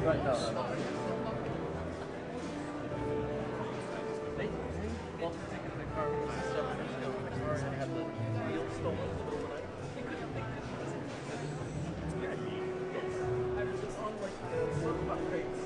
Right, no, no, no. Well, the car was 7 years ago. The car had the wheel stolen in the middle of the night. They couldn't make it. Yes. I was just on like the work crates.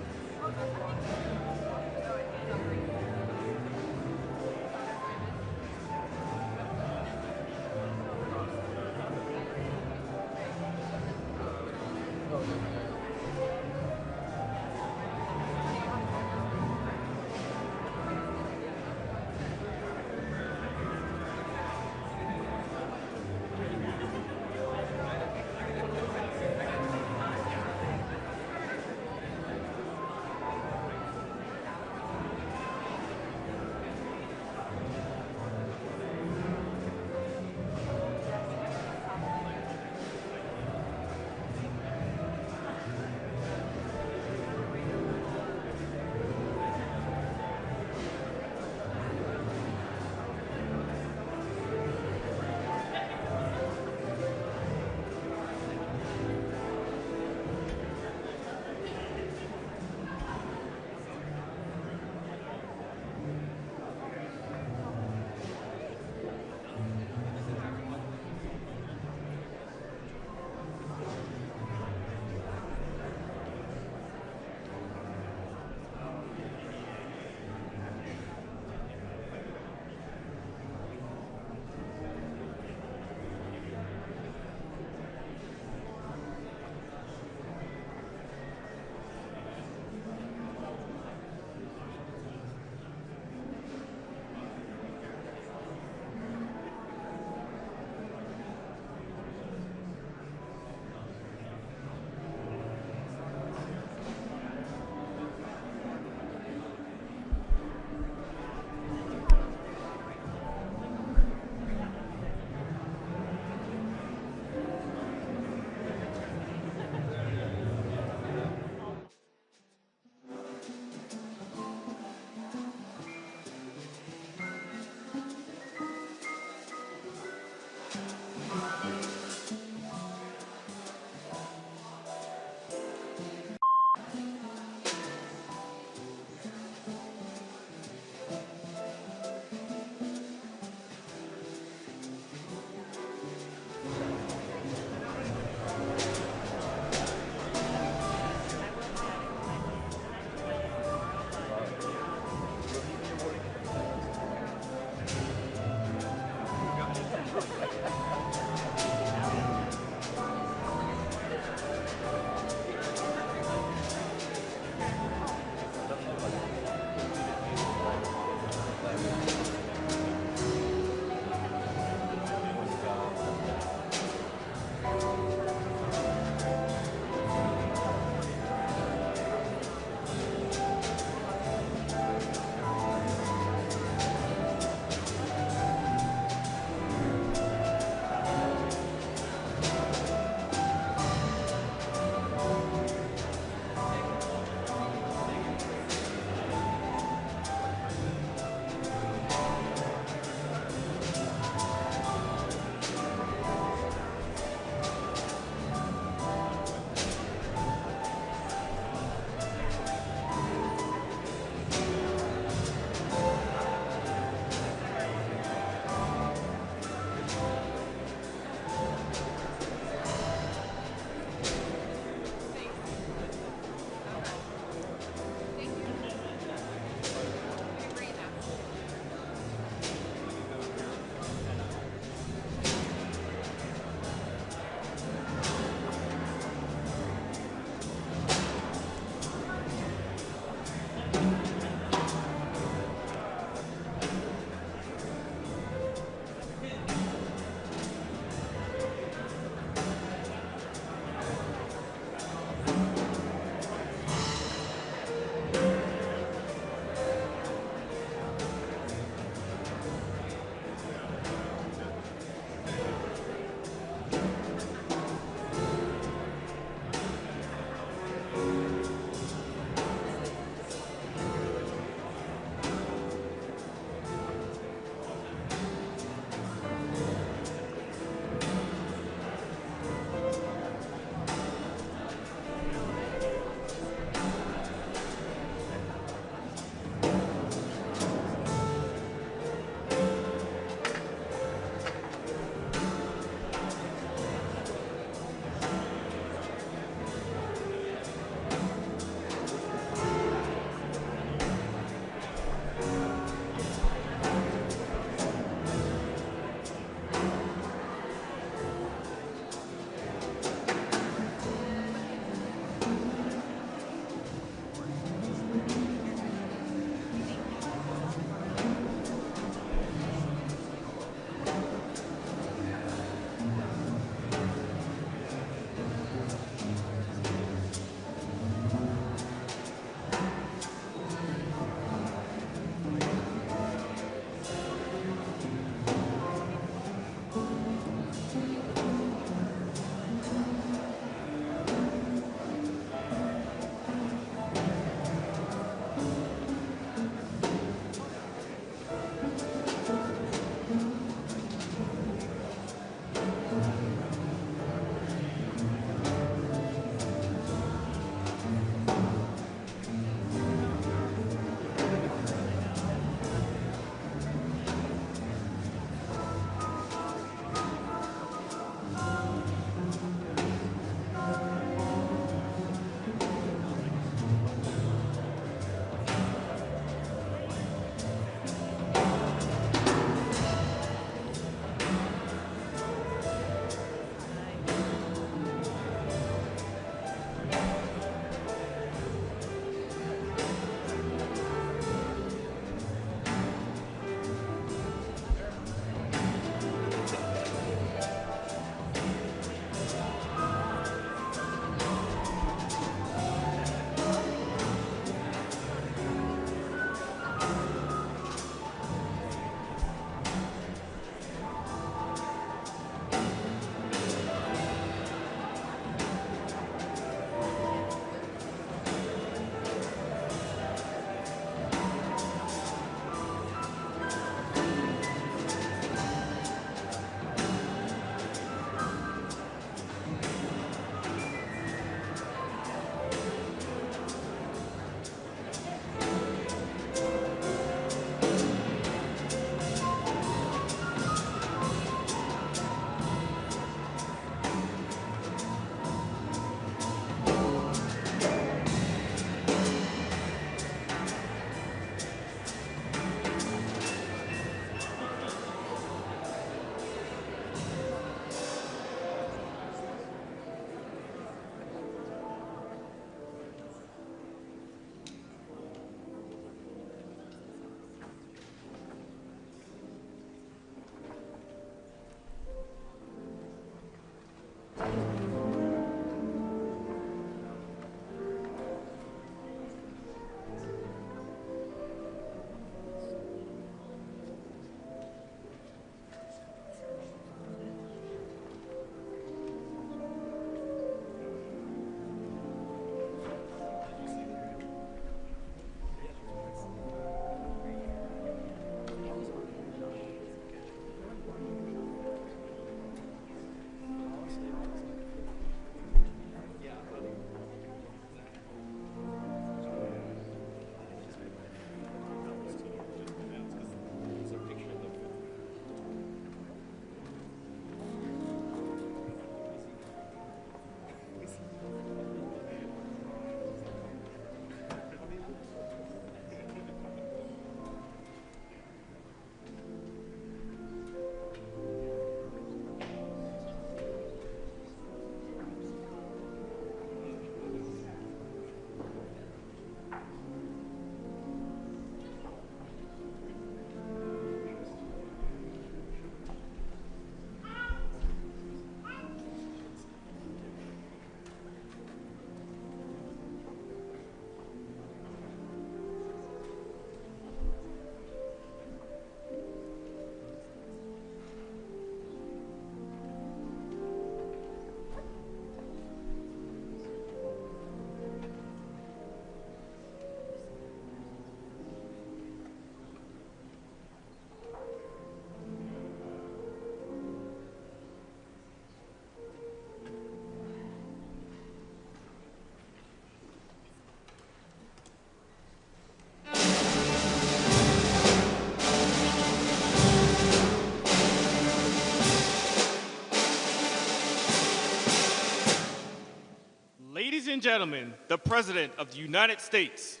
gentlemen, the President of the United States.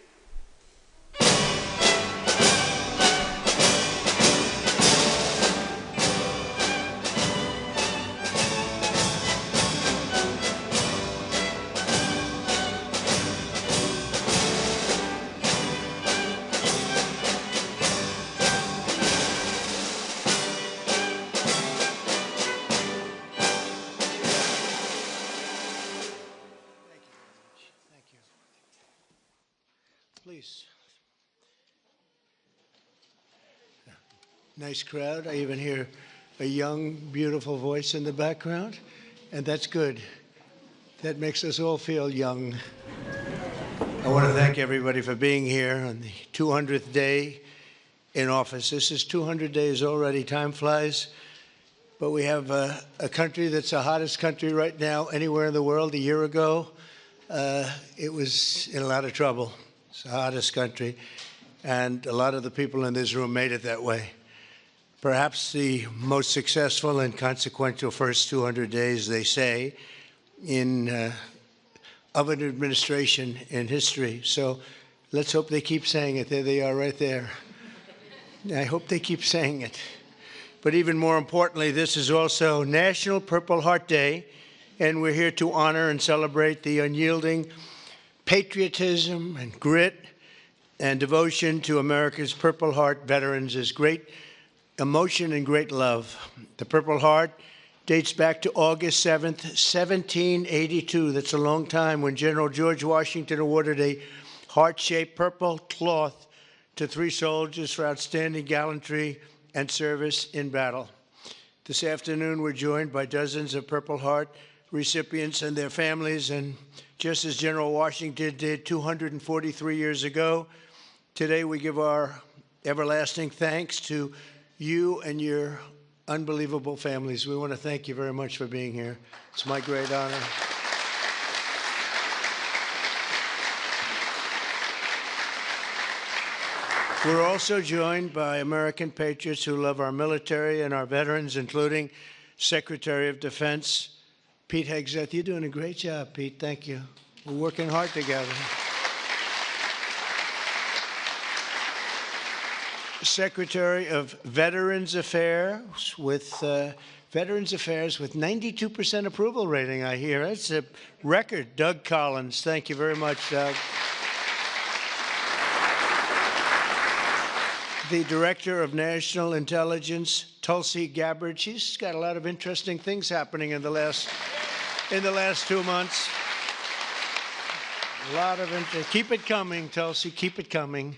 Please. Nice crowd. I even hear a young, beautiful voice in the background, and that's good. That makes us all feel young. I want to thank everybody for being here on the 200th day in office. This is 200 days already. Time flies. But we have a country that's the hottest country right now anywhere in the world. A year ago, it was in a lot of trouble. It's the hottest country, and a lot of the people in this room made it that way. Perhaps the most successful and consequential first 200 days, they say, of an administration in history. So let's hope they keep saying it. There they are right there. I hope they keep saying it. But even more importantly, this is also National Purple Heart Day, and we're here to honor and celebrate the unyielding patriotism and grit and devotion to America's Purple Heart veterans is great emotion and great love. The Purple Heart dates back to August 7th, 1782. That's a long time, when General George Washington awarded a heart-shaped purple cloth to 3 soldiers for outstanding gallantry and service in battle. This afternoon, we're joined by dozens of Purple Heart recipients and their families, and just as General Washington did 243 years ago, today we give our everlasting thanks to you and your unbelievable families. We want to thank you very much for being here. It's my great honor. We're also joined by American patriots who love our military and our veterans, including Secretary of Defense Pete Hegseth. You're doing a great job, Pete. Thank you. We're working hard together. Secretary of Veterans Affairs with 92% approval rating, I hear. That's a record. Doug Collins. Thank you very much, Doug. The Director of National Intelligence, Tulsi Gabbard. She's got a lot of interesting things happening in the last 2 months. A lot of interest. Keep it coming, Tulsi. Keep it coming.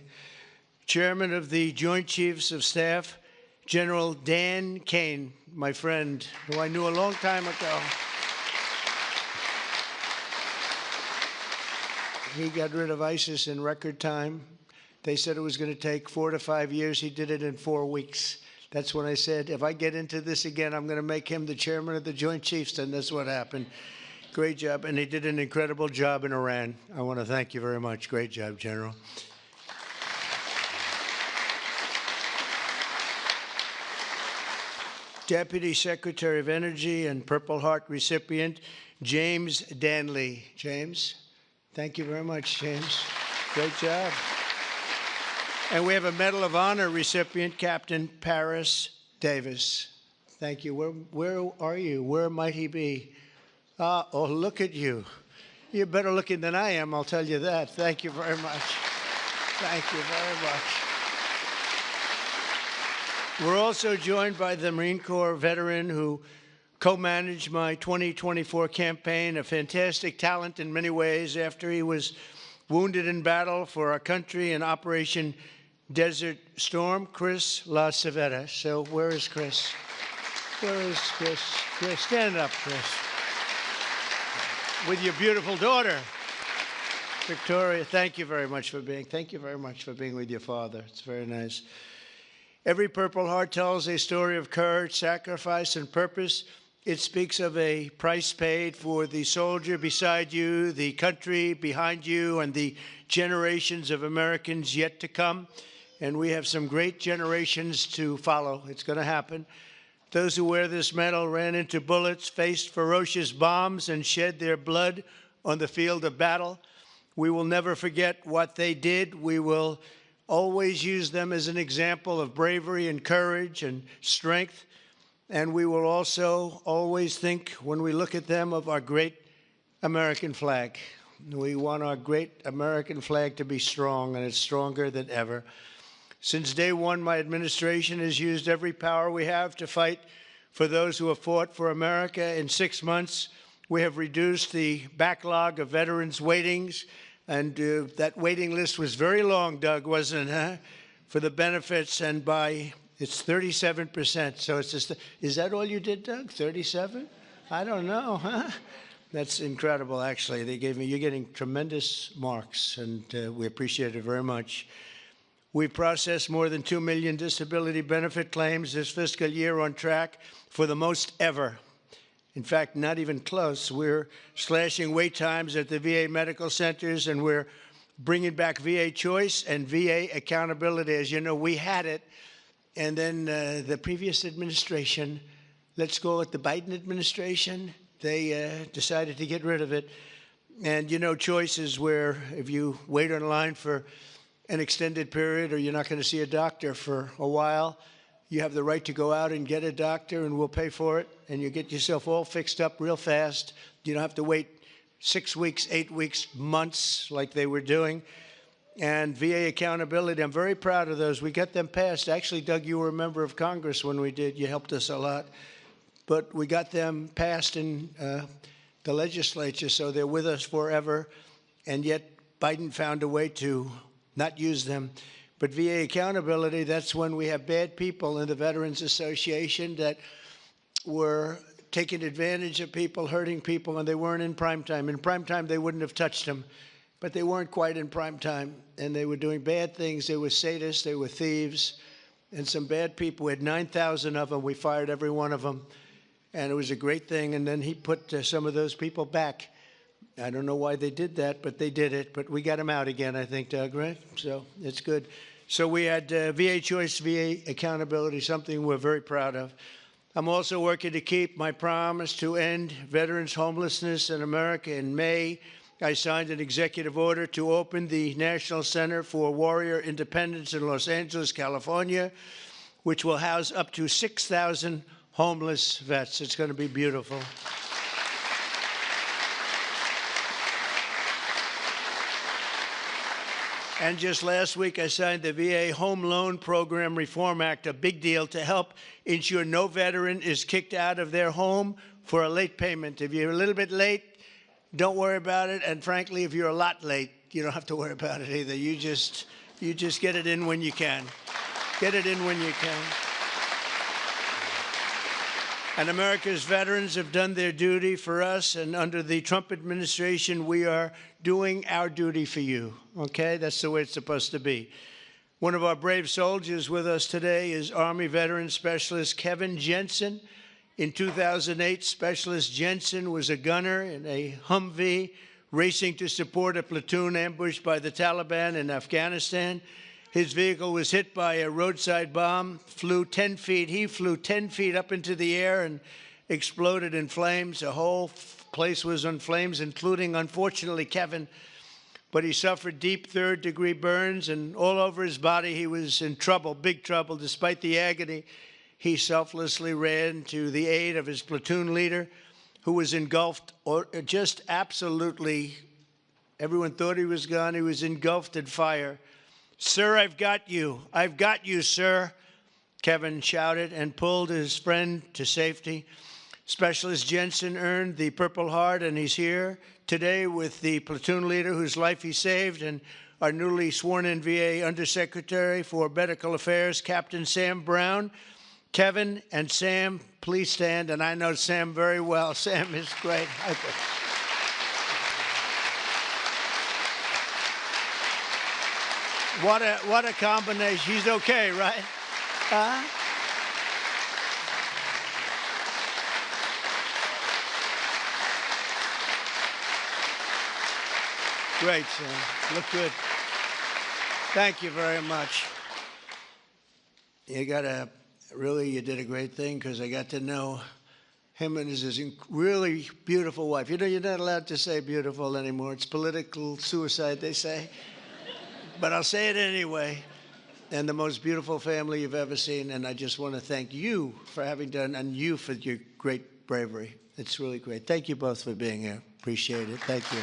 Chairman of the Joint Chiefs of Staff, General Dan Kane, my friend, who I knew a long time ago. He got rid of ISIS in record time. They said it was going to take 4 to 5 years. He did it in 4 weeks. That's when I said, if I get into this again, I'm going to make him the chairman of the Joint Chiefs, and that's what happened. Great job, and he did an incredible job in Iran. I want to thank you very much. Great job, General. Deputy Secretary of Energy and Purple Heart recipient, James Danley. James, thank you very much, James. Great job. And we have a Medal of Honor recipient, Captain Paris Davis. Thank you. Where are you? Where might he be? Oh, look at you. You're better looking than I am, I'll tell you that. Thank you very much. Thank you very much. We're also joined by the Marine Corps veteran who co-managed my 2024 campaign, a fantastic talent in many ways after he was wounded in battle for our country in Operation Desert Storm, Chris LaCivetta. So where is Chris? Where is Chris? Chris, stand up, Chris. With your beautiful daughter, Victoria. Thank you very much for being with your father. It's very nice. Every Purple Heart tells a story of courage, sacrifice, and purpose. It speaks of a price paid for the soldier beside you, the country behind you, and the generations of Americans yet to come. And we have some great generations to follow. It's going to happen. Those who wear this medal ran into bullets, faced ferocious bombs, and shed their blood on the field of battle. We will never forget what they did. We will always use them as an example of bravery and courage and strength. And we will also always think, when we look at them, of our great American flag. We want our great American flag to be strong, and it's stronger than ever. Since day one, my administration has used every power we have to fight for those who have fought for America. In 6 months, we have reduced the backlog of veterans' waitings, and that waiting list was very long, Doug, wasn't it, huh? For the benefits, and it's 37%. So it's just, is that all you did, Doug? 37? I don't know, huh? That's incredible, actually. You're getting tremendous marks, and we appreciate it very much. We processed more than 2 million disability benefit claims this fiscal year, on track for the most ever. In fact, not even close. We're slashing wait times at the VA medical centers, and we're bringing back VA choice and VA accountability. As you know, we had it, and then the previous administration, let's go with the Biden administration, they decided to get rid of it. And you know, choice is where if you wait online for an extended period or you're not going to see a doctor for a while, you have the right to go out and get a doctor, and we'll pay for it, and you get yourself all fixed up real fast. You don't have to wait 6 weeks, 8 weeks, months like they were doing. And VA accountability, I'm very proud of those. We got them passed. Actually, Doug, you were a member of Congress when we did. You helped us a lot. But we got them passed in the legislature, so they're with us forever. And yet Biden found a way to not use them. But VA accountability, that's when we have bad people in the Veterans Association that were taking advantage of people, hurting people, and they weren't in prime time. In prime time, they wouldn't have touched them, but they weren't quite in prime time, and they were doing bad things. They were sadists, they were thieves, and some bad people. We had 9,000 of them. We fired every one of them, and it was a great thing. And then he put some of those people back. I don't know why they did that, but they did it. But we got them out again, I think, Doug, right? So it's good. So we had VA choice, VA accountability, something we're very proud of. I'm also working to keep my promise to end veterans' homelessness in America. In May, I signed an executive order to open the National Center for Warrior Independence in Los Angeles, California, which will house up to 6,000 homeless vets. It's going to be beautiful. And just last week, I signed the VA Home Loan Program Reform Act, a big deal to help ensure no veteran is kicked out of their home for a late payment. If you're a little bit late, don't worry about it. And frankly, if you're a lot late, you don't have to worry about it either. You just get it in when you can. Get it in when you can. And America's veterans have done their duty for us, and under the Trump administration, we are doing our duty for you, okay? That's the way it's supposed to be. One of our brave soldiers with us today is Army Veteran Specialist Kevin Jensen. In 2008, Specialist Jensen was a gunner in a Humvee racing to support a platoon ambushed by the Taliban in Afghanistan. His vehicle was hit by a roadside bomb, flew 10 feet. He flew 10 feet up into the air and exploded in flames. The whole place was on flames, including, unfortunately, Kevin. But he suffered deep third-degree burns, and all over his body he was in trouble, big trouble. Despite the agony, he selflessly ran to the aid of his platoon leader, who was engulfed, or just absolutely, everyone thought he was gone. He was engulfed in fire. "Sir, I've got you. I've got you, sir," Kevin shouted and pulled his friend to safety. Specialist Jensen earned the Purple Heart, and he's here today with the platoon leader whose life he saved, and our newly sworn-in VA Undersecretary for Medical Affairs, Captain Sam Brown. Kevin and Sam, please stand, and I know Sam very well. Sam is great. What a combination. He's okay, right? Great, Sam. Look good. Thank you very much. You did a great thing, because I got to know him and his really beautiful wife. You know, you're not allowed to say beautiful anymore. It's political suicide, they say. But I'll say it anyway. And the most beautiful family you've ever seen. And I just want to thank you for having done, and you for your great bravery. It's really great. Thank you both for being here. Appreciate it. Thank you.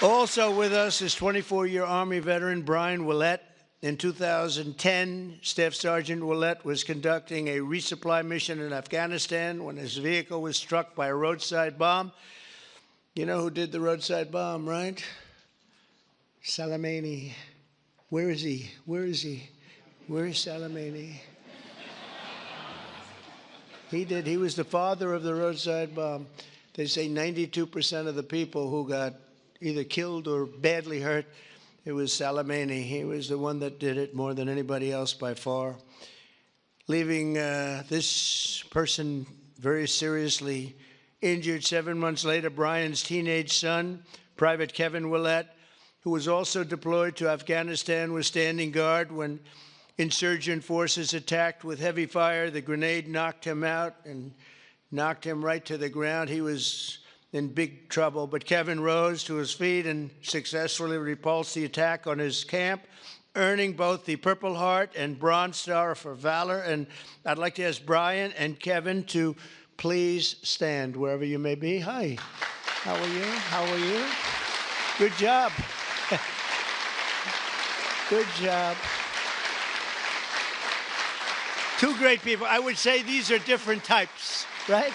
Also with us is 24-year Army veteran Brian Willett. In 2010, Staff Sergeant Willett was conducting a resupply mission in Afghanistan when his vehicle was struck by a roadside bomb. You know who did the roadside bomb, right? Soleimani. Where is he? Where is he? Where is Soleimani? He did. He was the father of the roadside bomb. They say 92% of the people who got either killed or badly hurt, it was Soleimani. He was the one that did it more than anybody else by far. Leaving this person very seriously injured 7 months later, Brian's teenage son, Private Kevin Willett, who was also deployed to Afghanistan, was standing guard when insurgent forces attacked with heavy fire. The grenade knocked him out and knocked him right to the ground. He was in big trouble, but Kevin rose to his feet and successfully repulsed the attack on his camp, earning both the Purple Heart and Bronze Star for valor. And I'd like to ask Brian and Kevin to please stand wherever you may be. Hi, how are you? How are you? Good job. Good job. Two great people. I would say these are different types, right?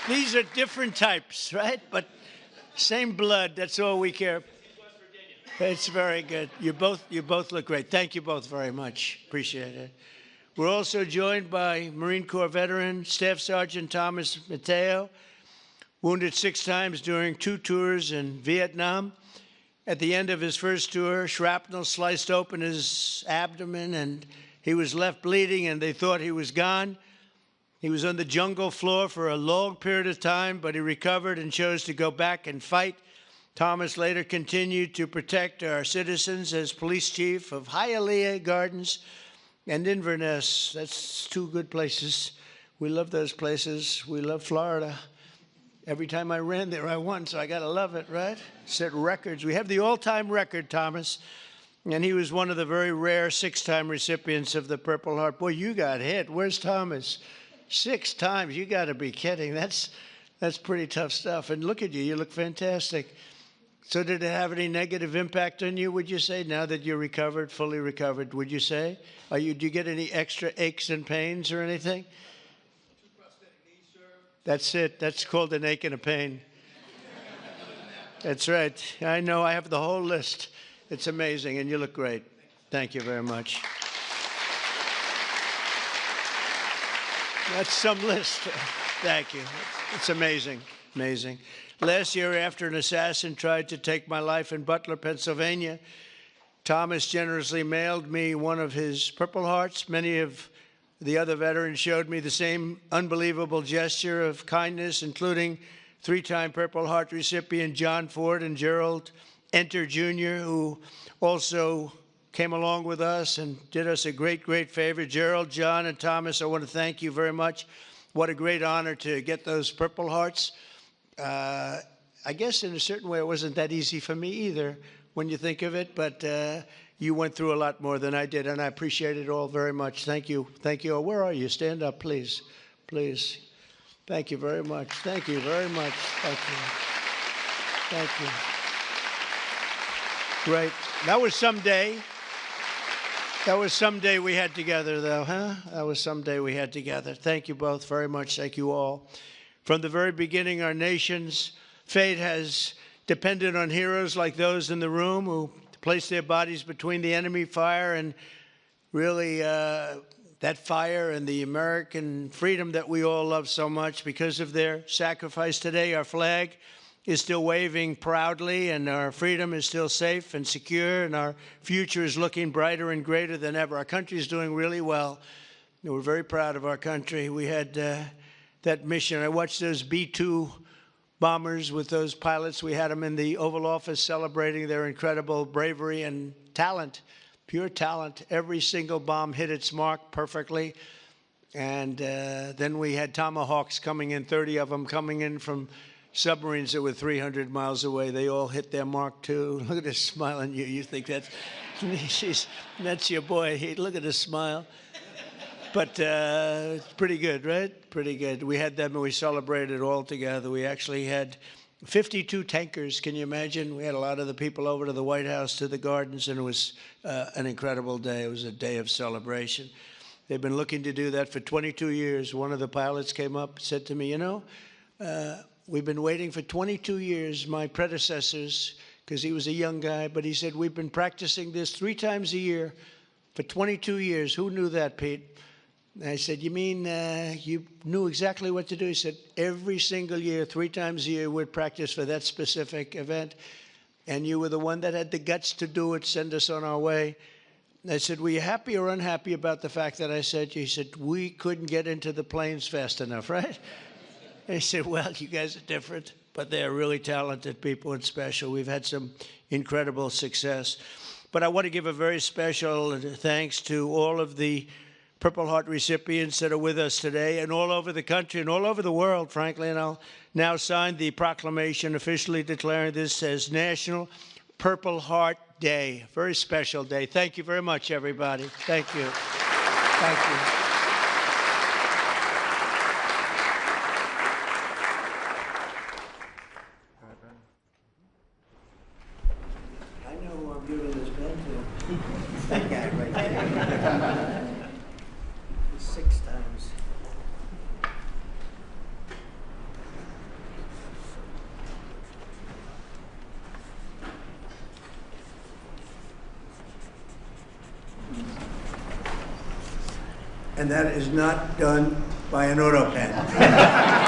These are different types, right? But same blood, that's all we care. It's very good. You both look great. Thank you both very much. Appreciate it. We're also joined by Marine Corps veteran Staff Sergeant Thomas Mateo, wounded 6 times during 2 tours in Vietnam. At the end of his first tour, shrapnel sliced open his abdomen and he was left bleeding, and they thought he was gone. He was on the jungle floor for a long period of time, but he recovered and chose to go back and fight. Thomas later continued to protect our citizens as police chief of Hialeah Gardens and Inverness. That's 2 good places. We love those places. We love Florida. Every time I ran there, I won, so I got to love it, right? Set records. We have the all-time record, Thomas. And he was one of the very rare 6-time recipients of the Purple Heart. Boy, you got hit. Where's Thomas? 6 times. You got to be kidding. That's pretty tough stuff. And look at you. You look fantastic. So did it have any negative impact on you, would you say, now that you're recovered, fully recovered, would you say? Do you get any extra aches and pains or anything? 2 prosthetic knees, sir. That's it. That's called an ache and a pain. That's right. I know. I have the whole list. It's amazing, and you look great. Thank you very much. That's some list. Thank you. It's amazing, amazing. Last year, after an assassin tried to take my life in Butler, Pennsylvania, Thomas generously mailed me one of his Purple Hearts. Many of the other veterans showed me the same unbelievable gesture of kindness, including 3-time Purple Heart recipient John Ford and Gerald Enter Jr., who also came along with us and did us a great, great favor. Gerald, John, and Thomas, I want to thank you very much. What a great honor to get those Purple Hearts. I guess in a certain way it wasn't that easy for me either when you think of it, but you went through a lot more than I did, and I appreciate it all very much. Thank you. Thank you. Where are you? Stand up, please. Please. Thank you very much. Thank you very much. Thank you. Thank you. Great. That was someday. That was someday we had together, though, huh? That was someday we had together. Thank you both very much. Thank you all. From the very beginning, our nation's fate has depended on heroes like those in the room who placed their bodies between the enemy fire and really that fire and the American freedom that we all love so much. Because of their sacrifice today, our flag is still waving proudly, and our freedom is still safe and secure, and our future is looking brighter and greater than ever. Our country is doing really well. We're very proud of our country. We had that mission. I watched those B-2 bombers with those pilots. We had them in the Oval Office celebrating their incredible bravery and talent. pure talent. Every single bomb hit its mark perfectly. And then we had Tomahawks coming in, 30 of them coming in from submarines that were 300 miles away. They all hit their mark too. Look at this smile on you. You think that's your boy. Look at his smile. But it's pretty good, right? Pretty good. We had them and we celebrated all together. We actually had 52 tankers. Can you imagine? We had a lot of the people over to the White House, to the gardens, and it was an incredible day. It was a day of celebration. They've been looking to do that for 22 years. One of the pilots came up and said to me, you know, we've been waiting for 22 years, my predecessors, because he was a young guy, but he said, we've been practicing this 3 times a year for 22 years. Who knew that, Pete? And I said, you mean you knew exactly what to do? He said, every single year, 3 times a year, we'd practice for that specific event. And you were the one that had the guts to do it, send us on our way. And I said, were you happy or unhappy about the fact that I said, he said, we couldn't get into the planes fast enough, right? And he said, well, you guys are different, but they're really talented people and special. We've had some incredible success. But I want to give a very special thanks to all of the Purple Heart recipients that are with us today and all over the country and all over the world, frankly. And I'll now sign the proclamation officially declaring this as National Purple Heart Day. Very special day. Thank you very much, everybody. Thank you. Thank you. I know who I'm giving this pen to. That guy right there. 6 times. And that is not done by an auto pen.